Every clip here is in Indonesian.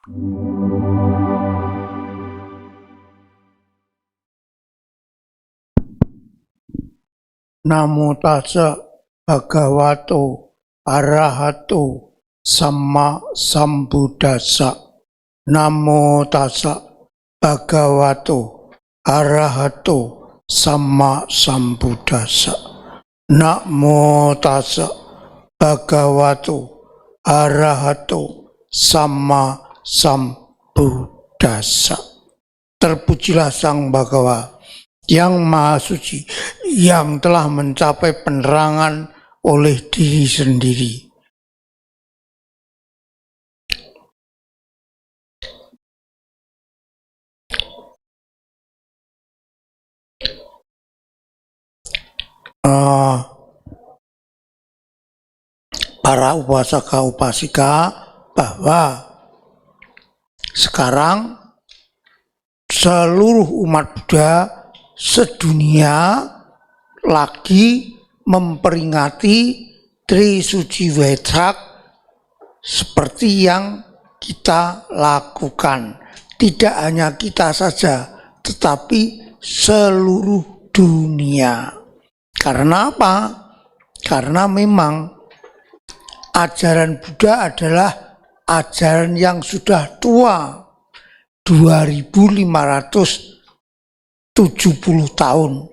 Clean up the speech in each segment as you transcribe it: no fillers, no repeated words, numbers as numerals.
Namo tassa bhagavato arahato sama sambuddhassa. Namo tassa bhagavato arahato sama sambuddhassa. Namo tassa bhagavato arahato sama sambuddhassa. Terpujilah Sang Bhagawa yang Maha Suci, yang telah mencapai penerangan oleh diri sendiri. Para upasaka upasika, bahwa sekarang seluruh umat Buddha sedunia lagi memperingati Trisuci Waisak seperti yang kita lakukan. Tidak hanya kita saja, tetapi seluruh dunia. Karena apa? Karena memang ajaran Buddha adalah ajaran yang sudah tua, 2570 tahun.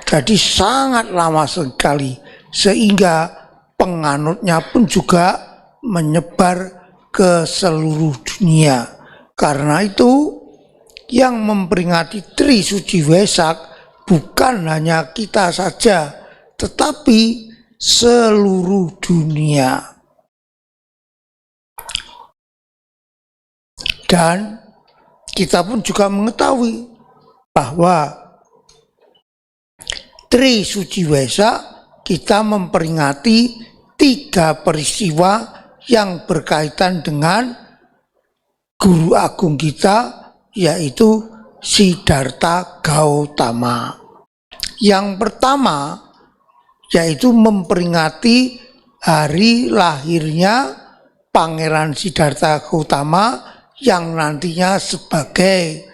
Jadi sangat lama sekali, sehingga penganutnya pun juga menyebar ke seluruh dunia. Karena itu yang memperingati Trisuci Waisak bukan hanya kita saja, tetapi seluruh dunia. Dan kita pun juga mengetahui bahwa Trisuci Waisak kita memperingati 3 peristiwa yang berkaitan dengan guru agung kita, yaitu Siddhartha Gautama. Yang pertama yaitu memperingati hari lahirnya Pangeran Siddhartha Gautama yang nantinya sebagai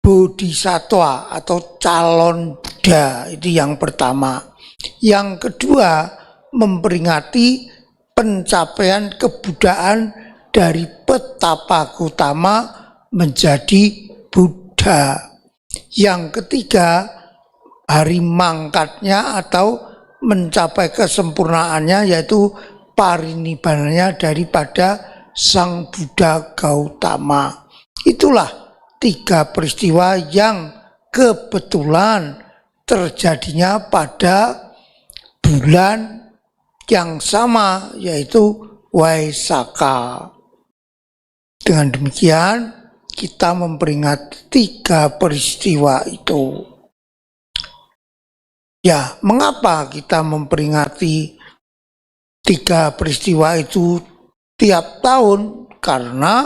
bodhisattva atau calon Buddha. Itu yang pertama. Yang kedua, memperingati pencapaian kebudaan dari Petapa Gautama menjadi Buddha. Yang ketiga, hari mangkatnya atau mencapai kesempurnaannya, yaitu parinibbananya daripada Sang Buddha Gautama. Itulah 3 peristiwa yang kebetulan terjadinya pada bulan yang sama, yaitu Waisakha. Dengan demikian kita memperingati 3 peristiwa itu. Ya, mengapa kita memperingati 3 peristiwa itu tiap tahun? Karena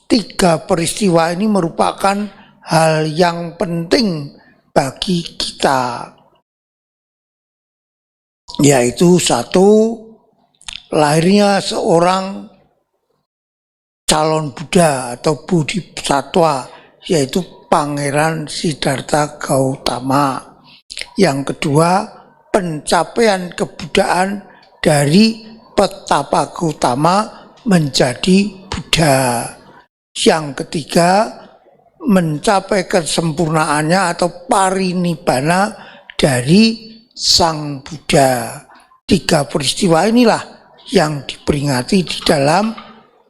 3 peristiwa ini merupakan hal yang penting bagi kita, yaitu 1, lahirnya seorang calon Buddha atau bodhisattva, yaitu Pangeran Siddhartha Gautama. Yang kedua, pencapaian kebudaan dari Petapa Gautama menjadi Buddha. Yang ketiga, mencapai kesempurnaannya atau parinibbana dari Sang Buddha. 3 peristiwa inilah yang diperingati di dalam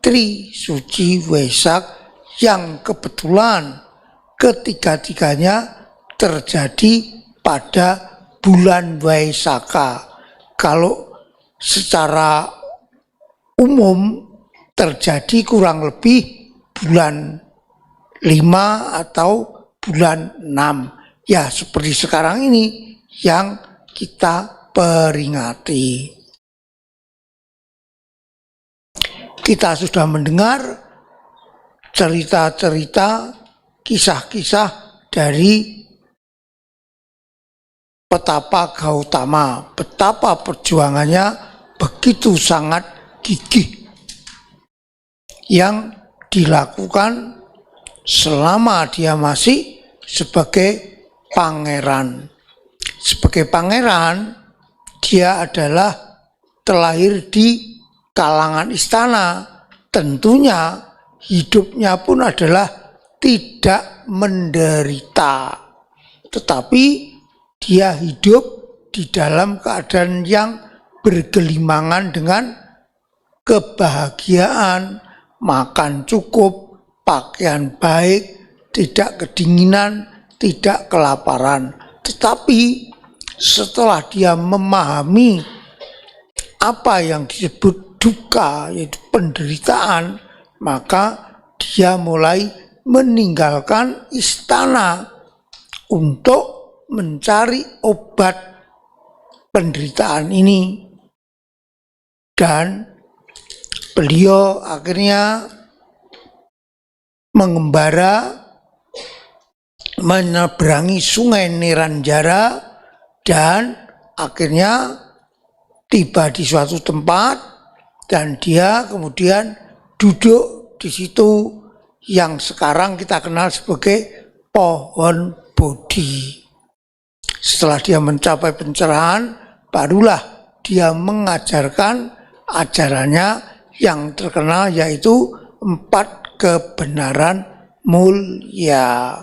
Trisuci Waisak, yang kebetulan ketiga-tiganya terjadi pada bulan Waisakha. Kalau secara umum terjadi kurang lebih bulan 5 atau bulan 6. Ya, seperti sekarang ini yang kita peringati. Kita sudah mendengar cerita-cerita, kisah-kisah dari Petapa Gautama, betapa perjuangannya begitu sangat gigih, yang dilakukan selama dia masih sebagai pangeran. Sebagai pangeran, dia adalah terlahir di kalangan istana. Tentunya hidupnya pun adalah tidak menderita, tetapi dia hidup di dalam keadaan yang bergelimangan dengan kebahagiaan, makan cukup, pakaian baik, tidak kedinginan, tidak kelaparan. Tetapi setelah dia memahami apa yang disebut duka, yaitu penderitaan, maka dia mulai meninggalkan istana untuk mencari obat penderitaan ini. Dan beliau akhirnya mengembara menyeberangi sungai Niranjara dan akhirnya tiba di suatu tempat dan dia kemudian duduk di situ yang sekarang kita kenal sebagai pohon Bodhi. Setelah dia mencapai pencerahan, barulah dia mengajarkan ajarannya yang terkenal, yaitu 4 kebenaran mulia.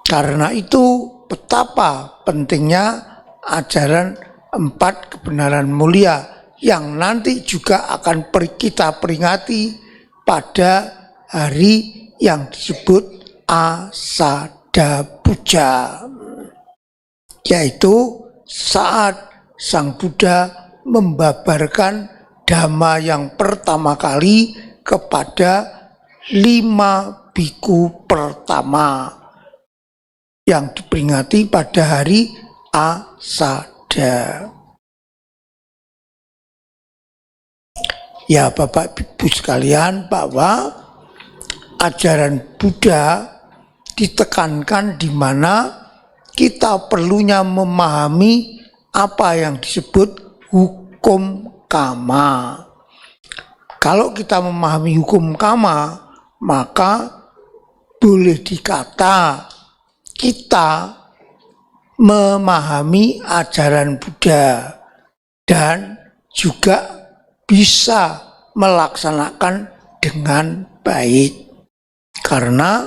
Karena itu betapa pentingnya ajaran 4 kebenaran mulia yang nanti juga akan kita peringati pada hari yang disebut Asada Puja, yaitu saat Sang Buddha membabarkan dhamma yang pertama kali kepada 5 biku pertama yang diperingati pada hari Asada. Ya Bapak Ibu sekalian, bahwa ajaran Buddha ditekankan di mana kita perlunya memahami apa yang disebut hukum kama. Kalau kita memahami hukum kama, maka boleh dikata kita memahami ajaran Buddha dan juga bisa melaksanakan dengan baik. Karena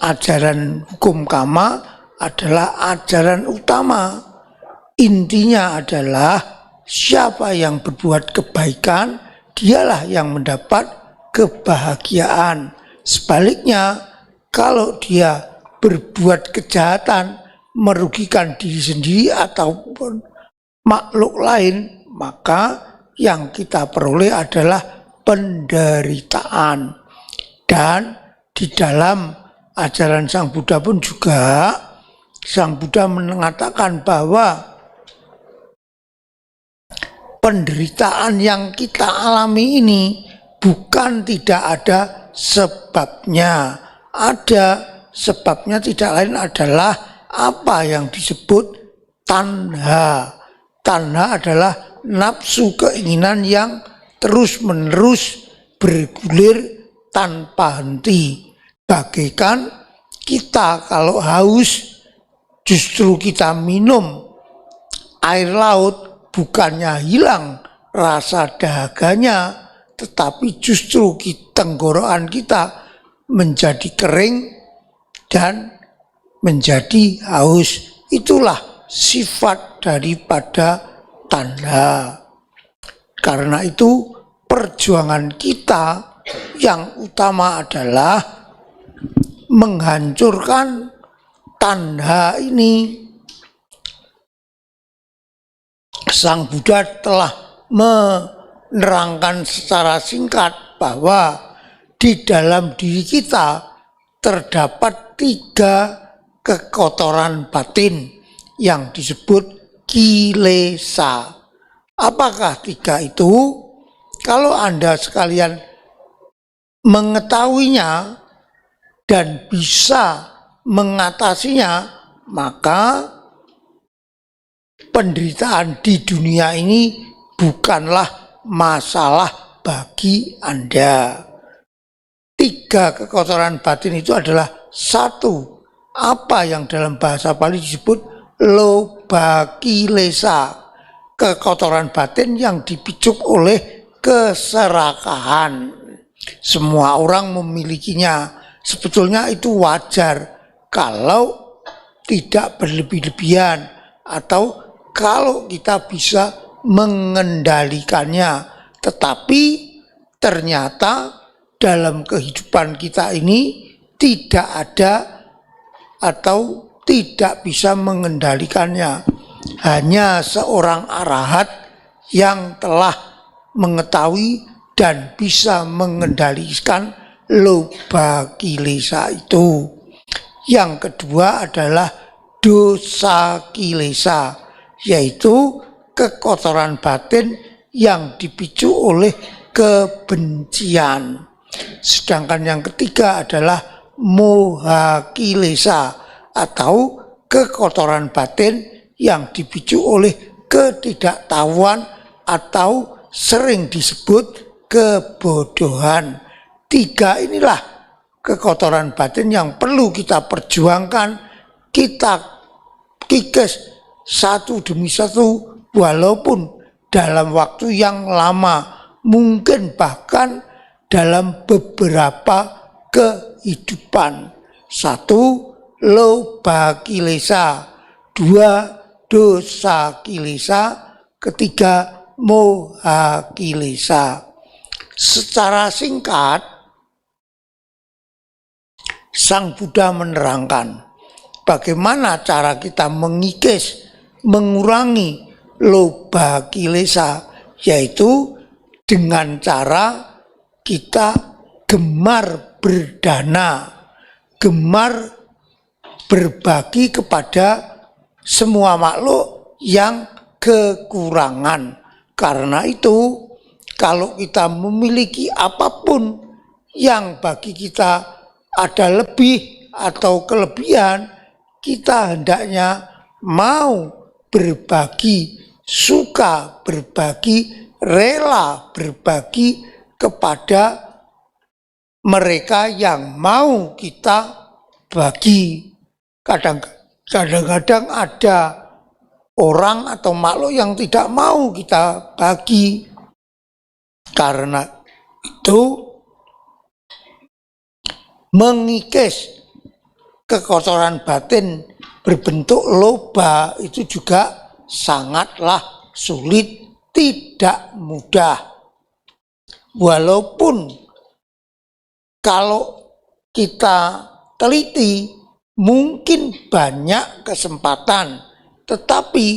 ajaran hukum kama adalah ajaran utama. Intinya adalah siapa yang berbuat kebaikan, dialah yang mendapat kebahagiaan. Sebaliknya, kalau dia berbuat kejahatan, merugikan diri sendiri ataupun makhluk lain, maka yang kita peroleh adalah penderitaan. Dan di dalam ajaran Sang Buddha pun juga, Sang Buddha mengatakan bahwa penderitaan yang kita alami ini bukan tidak ada sebabnya. Ada sebabnya, tidak lain adalah apa yang disebut tanha. Tanha adalah nafsu keinginan yang terus-menerus bergulir tanpa henti. Bagaikan kita kalau haus, justru kita minum air laut, bukannya hilang rasa dahaganya, tetapi justru tenggorokan kita menjadi kering dan menjadi haus. Itulah sifat daripada tanha. Karena itu perjuangan kita yang utama adalah menghancurkan tanha ini. Sang Buddha telah menerangkan secara singkat bahwa di dalam diri kita terdapat 3 kekotoran batin yang disebut kilesa. Apakah 3 itu? Kalau Anda sekalian mengetahuinya dan bisa mengatasinya, maka penderitaan di dunia ini bukanlah masalah bagi Anda. 3 kekotoran batin itu adalah: 1, apa yang dalam bahasa Bali disebut loba kilesa, kekotoran batin yang dipicu oleh keserakahan. Semua orang memilikinya. Sebetulnya itu wajar kalau tidak berlebih-lebihan atau kalau kita bisa mengendalikannya. Tetapi ternyata dalam kehidupan kita ini tidak ada atau tidak bisa mengendalikannya. Hanya seorang arahat yang telah mengetahui dan bisa mengendalikan loba kilesa itu. Yang kedua adalah dosa kilesa, yaitu kekotoran batin yang dipicu oleh kebencian. Sedangkan yang ketiga adalah moha kilesa atau kekotoran batin yang dipicu oleh ketidaktahuan atau sering disebut kebodohan. 3 inilah kekotoran batin yang perlu kita perjuangkan, kita kikis satu demi satu, walaupun dalam waktu yang lama, mungkin bahkan dalam beberapa kehidupan. 1, loba kilesa. 2, dosa kilesa. 3, moha kilesa. Secara singkat, Sang Buddha menerangkan bagaimana cara kita mengikis, mengurangi loba kilesa, yaitu dengan cara kita gemar berdana, gemar berbagi kepada semua makhluk yang kekurangan. Karena itu, kalau kita memiliki apapun yang bagi kita ada lebih atau kelebihan, kita hendaknya mau berbagi, suka berbagi, rela berbagi kepada mereka yang mau kita bagi. Kadang-kadang ada orang atau makhluk yang tidak mau kita bagi. Karena itu mengikis kekotoran batin berbentuk loba itu juga sangatlah sulit, tidak mudah. Walaupun kalau kita teliti mungkin banyak kesempatan, tetapi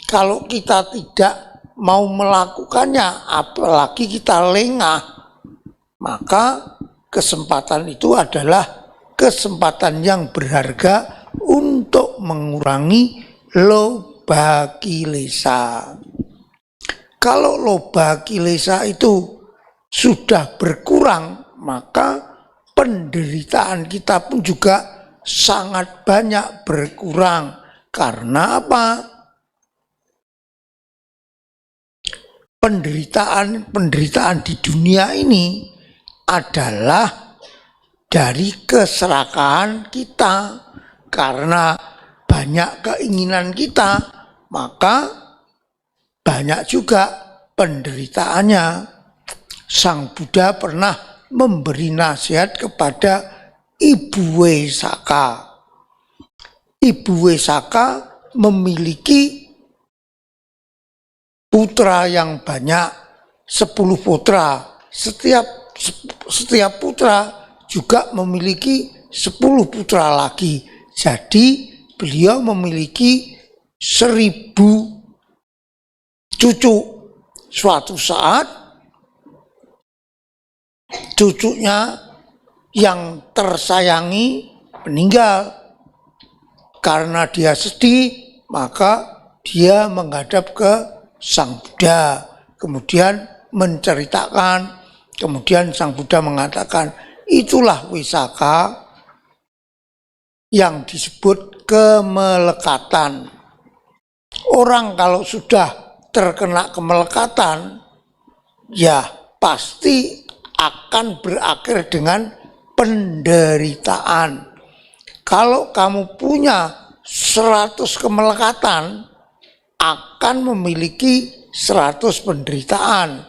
kalau kita tidak mau melakukannya, apalagi kita lengah, maka kesempatan itu adalah kesempatan yang berharga untuk mengurangi loba kilesa. Kalau loba kilesa itu sudah berkurang, maka penderitaan kita pun juga sangat banyak berkurang. Karena apa? Penderitaan di dunia ini adalah dari keserakahan kita. Karena banyak keinginan kita, maka banyak juga penderitaannya. Sang Buddha pernah memberi nasihat kepada Ibu Wesaka. Ibu Wesaka memiliki putra yang banyak, 10 putra. Setiap putra juga memiliki 10 putra lagi. Jadi beliau memiliki 1000 cucu. Suatu saat cucunya yang tersayangi meninggal. Karena dia sedih, maka dia menghadap ke Sang Buddha. Kemudian menceritakan, kemudian Sang Buddha mengatakan, itulah Wesaka yang disebut kemelekatan. Orang kalau sudah terkena kemelekatan, ya pasti akan berakhir dengan penderitaan. Kalau kamu punya 100 kemelekatan, akan memiliki 100 penderitaan.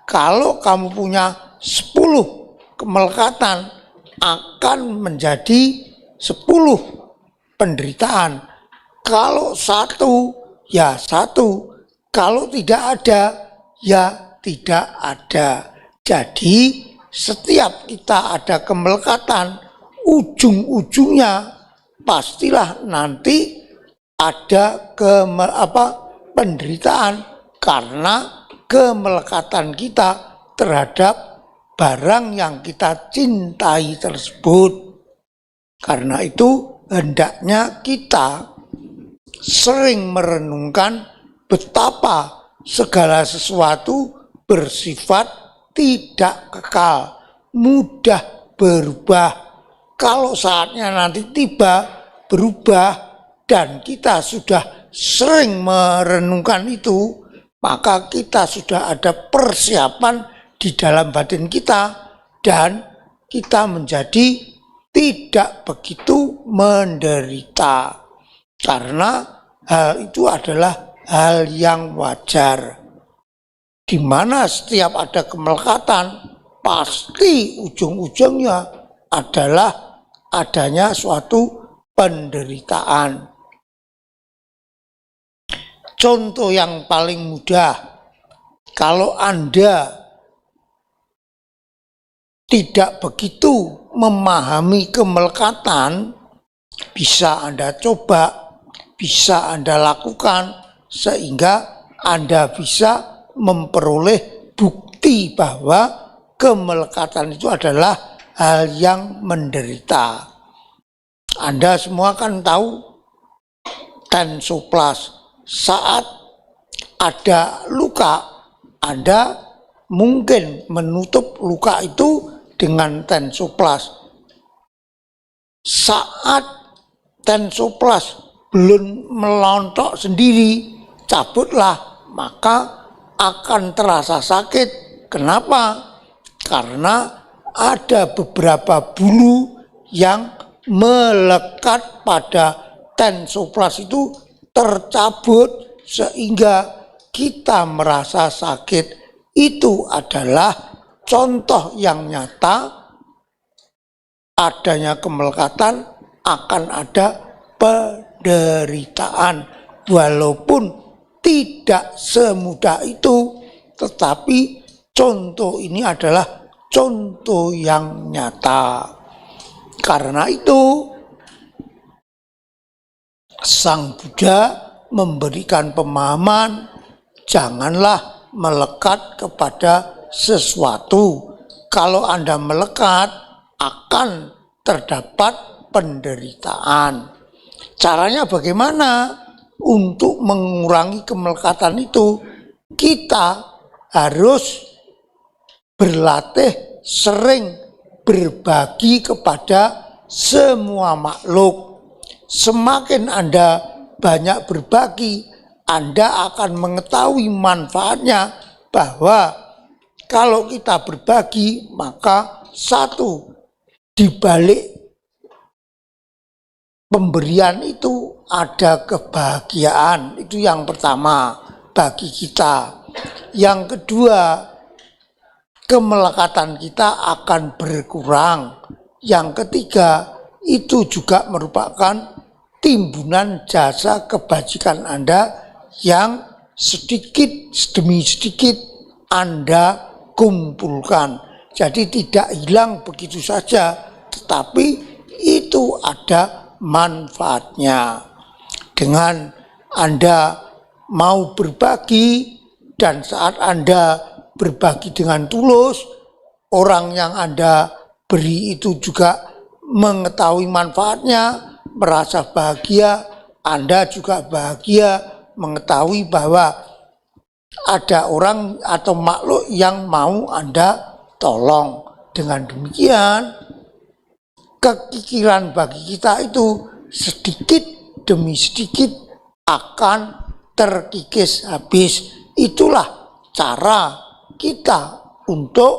Kalau kamu punya 10 kemelekatan, akan menjadi 10 penderitaan. Kalau satu, ya satu. Kalau tidak ada, ya tidak ada. Jadi setiap kita ada kemelekatan, ujung-ujungnya pastilah nanti ada penderitaan karena kemelekatan kita terhadap barang yang kita cintai tersebut. Karena itu hendaknya kita sering merenungkan betapa segala sesuatu bersifat tidak kekal, mudah berubah. Kalau saatnya nanti tiba berubah dan kita sudah sering merenungkan itu, maka kita sudah ada persiapan di dalam batin kita dan kita menjadi tidak begitu menderita. Karena hal itu adalah hal yang wajar. Di mana setiap ada kemelekatan, pasti ujung-ujungnya adalah adanya suatu penderitaan. Contoh yang paling mudah, kalau Anda tidak begitu memahami kemelekatan, bisa Anda coba, bisa Anda lakukan, sehingga Anda bisa memperoleh bukti bahwa kemelekatan itu adalah hal yang menderita. Anda semua kan tahu tensoplas. Saat ada luka, Anda mungkin menutup luka itu dengan tensoplas. Saat tensoplas belum melontok sendiri, cabutlah, maka akan terasa sakit. Kenapa? Karena ada beberapa bulu yang melekat pada tensoplas itu tercabut sehingga kita merasa sakit. Itu adalah contoh yang nyata adanya kemelekatan akan ada penderitaan. Walaupun tidak semudah itu, tetapi contoh ini adalah contoh yang nyata. Karena itu Sang Buddha memberikan pemahaman, janganlah melekat kepada sesuatu. Kalau Anda melekat, akan terdapat penderitaan. Caranya bagaimana? Untuk mengurangi kemelekatan itu, kita harus berlatih sering berbagi kepada semua makhluk. Semakin Anda banyak berbagi, Anda akan mengetahui manfaatnya, bahwa kalau kita berbagi, maka satu, di balik pemberian itu ada kebahagiaan. Itu yang pertama bagi kita. Yang kedua, kemelekatan kita akan berkurang. Yang ketiga, itu juga merupakan timbunan jasa kebajikan Anda yang sedikit demi sedikit Anda kumpulkan. Jadi tidak hilang begitu saja, tetapi itu ada manfaatnya. Dengan Anda mau berbagi, dan saat Anda berbagi dengan tulus, orang yang Anda beri itu juga mengetahui manfaatnya, merasa bahagia, Anda juga bahagia mengetahui bahwa ada orang atau makhluk yang mau Anda tolong. Dengan demikian, kekikiran bagi kita itu sedikit demi sedikit akan terkikis habis. Itulah cara kita untuk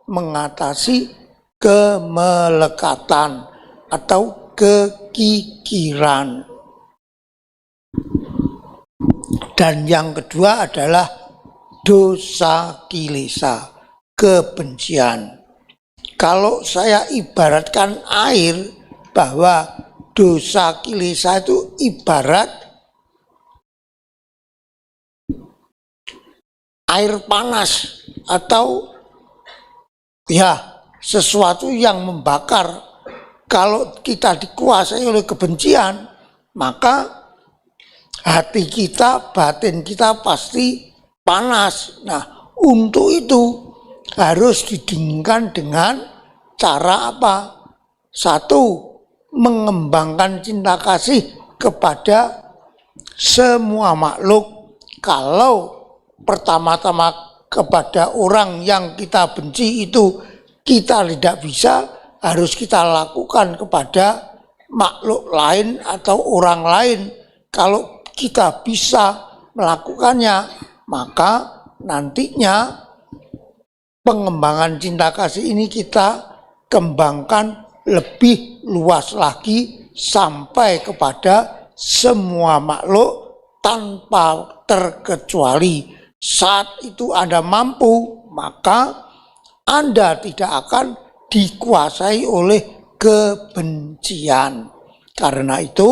mengatasi kemelekatan atau kekikiran. Dan yang kedua adalah dosa kilesa, kebencian. Kalau saya ibaratkan air, bahwa dosa kilesa itu ibarat air panas atau ya sesuatu yang membakar. Kalau kita dikuasai oleh kebencian, maka hati kita, batin kita pasti panas. Nah, untuk itu harus didinginkan dengan cara apa? Satu, mengembangkan cinta kasih kepada semua makhluk. Kalau pertama-tama kepada orang yang kita benci itu kita tidak bisa, harus kita lakukan kepada makhluk lain atau orang lain. Kalau kita bisa melakukannya, maka nantinya pengembangan cinta kasih ini kita kembangkan lebih luas lagi sampai kepada semua makhluk tanpa terkecuali. Saat itu Anda mampu, maka Anda tidak akan dikuasai oleh kebencian. Karena itu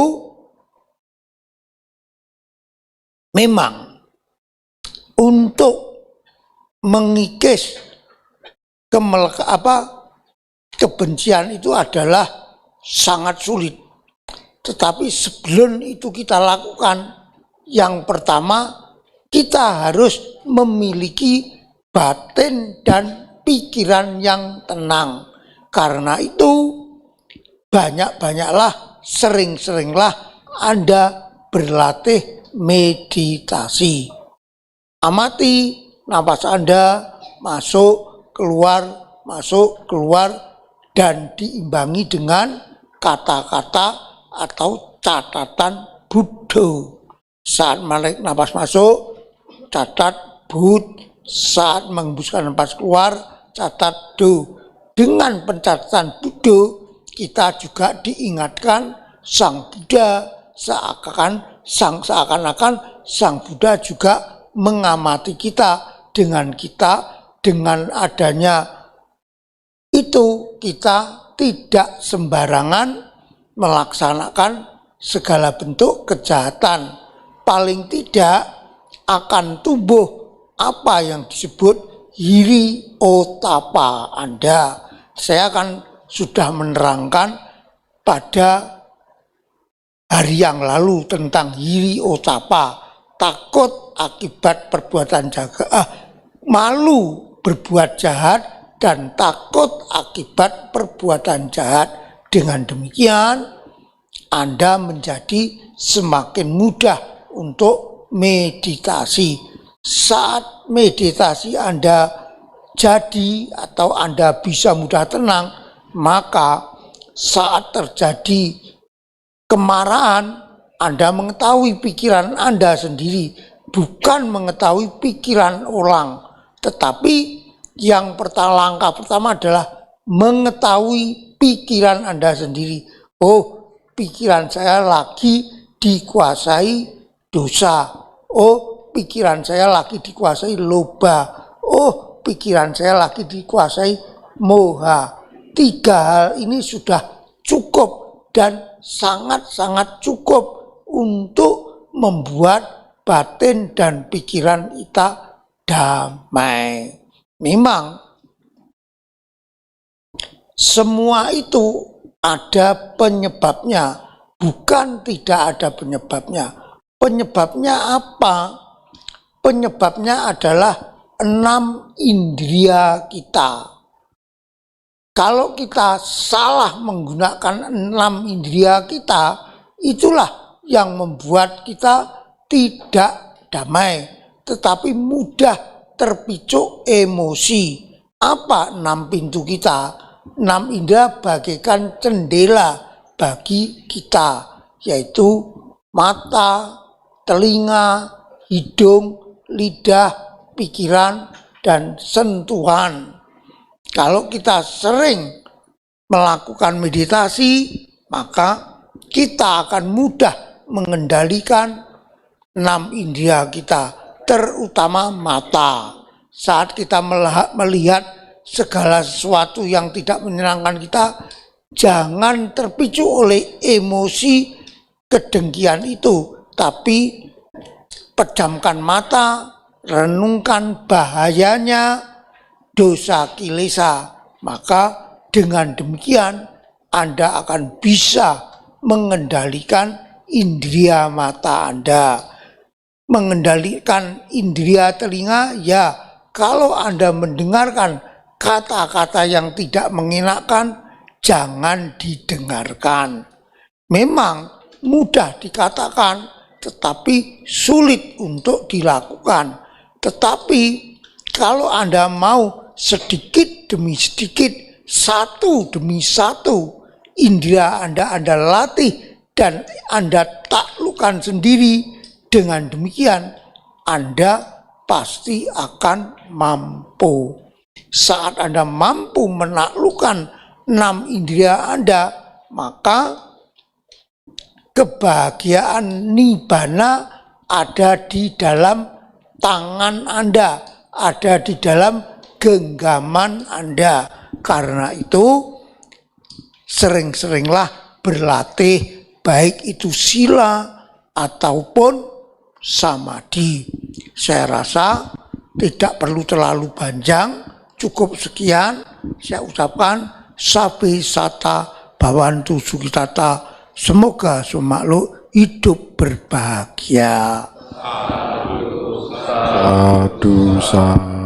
memang untuk mengikis kebencian itu adalah sangat sulit. Tetapi sebelum itu kita lakukan, yang pertama kita harus memiliki batin dan pikiran yang tenang. Karena itu banyak-banyaklah, sering-seringlah Anda berlatih meditasi. Amati napas Anda masuk keluar, dan diimbangi dengan kata-kata atau catatan Buddha. Saat menarik napas masuk, catat Bud. Saat menghembuskan napas keluar, catat Do. Dengan pencatatan Buddha, kita juga diingatkan Sang Buddha, seakan-akan Sang Buddha juga mengamati kita. Dengan adanya itu kita tidak sembarangan melaksanakan segala bentuk kejahatan. Paling tidak akan tumbuh apa yang disebut hiri otapa Anda. Saya kan sudah menerangkan pada hari yang lalu tentang hiri otapa, takut akibat perbuatan malu berbuat jahat dan takut akibat perbuatan jahat. Dengan demikian Anda menjadi semakin mudah untuk meditasi. Saat meditasi Anda jadi atau Anda bisa mudah tenang, maka saat terjadi kemarahan, Anda mengetahui pikiran Anda sendiri, bukan mengetahui pikiran orang. Tetapi yang langkah pertama adalah mengetahui pikiran Anda sendiri. Oh, pikiran saya lagi dikuasai dosa. Oh, pikiran saya lagi dikuasai loba. Oh, pikiran saya lagi dikuasai moha. 3 hal ini sudah cukup dan sangat-sangat cukup untuk membuat batin dan pikiran kita damai. Memang semua itu ada penyebabnya, bukan tidak ada penyebabnya. Penyebabnya apa? Penyebabnya adalah 6 indria kita. Kalau kita salah menggunakan 6 indria kita, itulah yang membuat kita tidak damai, tetapi mudah terpicu emosi. Apa 6 pintu kita? 6 indera bagaikan jendela bagi kita, yaitu mata, telinga, hidung, lidah, pikiran, dan sentuhan. Kalau kita sering melakukan meditasi, maka kita akan mudah mengendalikan 6 indera kita, terutama mata. Saat kita melihat segala sesuatu yang tidak menyenangkan kita, jangan terpicu oleh emosi kedengkian itu, tapi pejamkan mata, renungkan bahayanya dosa kilesa. Maka dengan demikian Anda akan bisa mengendalikan indera mata Anda. Mengendalikan indera telinga, ya kalau Anda mendengarkan kata-kata yang tidak mengenakan, jangan didengarkan. Memang mudah dikatakan, tetapi sulit untuk dilakukan. Tetapi kalau Anda mau sedikit demi sedikit, satu demi satu, indera Anda latih dan Anda taklukkan sendiri. Dengan demikian Anda pasti akan mampu. Saat Anda mampu menaklukkan 6 indera Anda, maka kebahagiaan nibbana ada di dalam tangan Anda, ada di dalam genggaman Anda. Karena itu sering-seringlah berlatih, baik itu sila ataupun samadhi. Saya rasa tidak perlu terlalu panjang, cukup sekian. Saya ucapkan sabi sata bhavantu sukhitata, semoga semua makhluk hidup berbahagia. Sadu, sadu.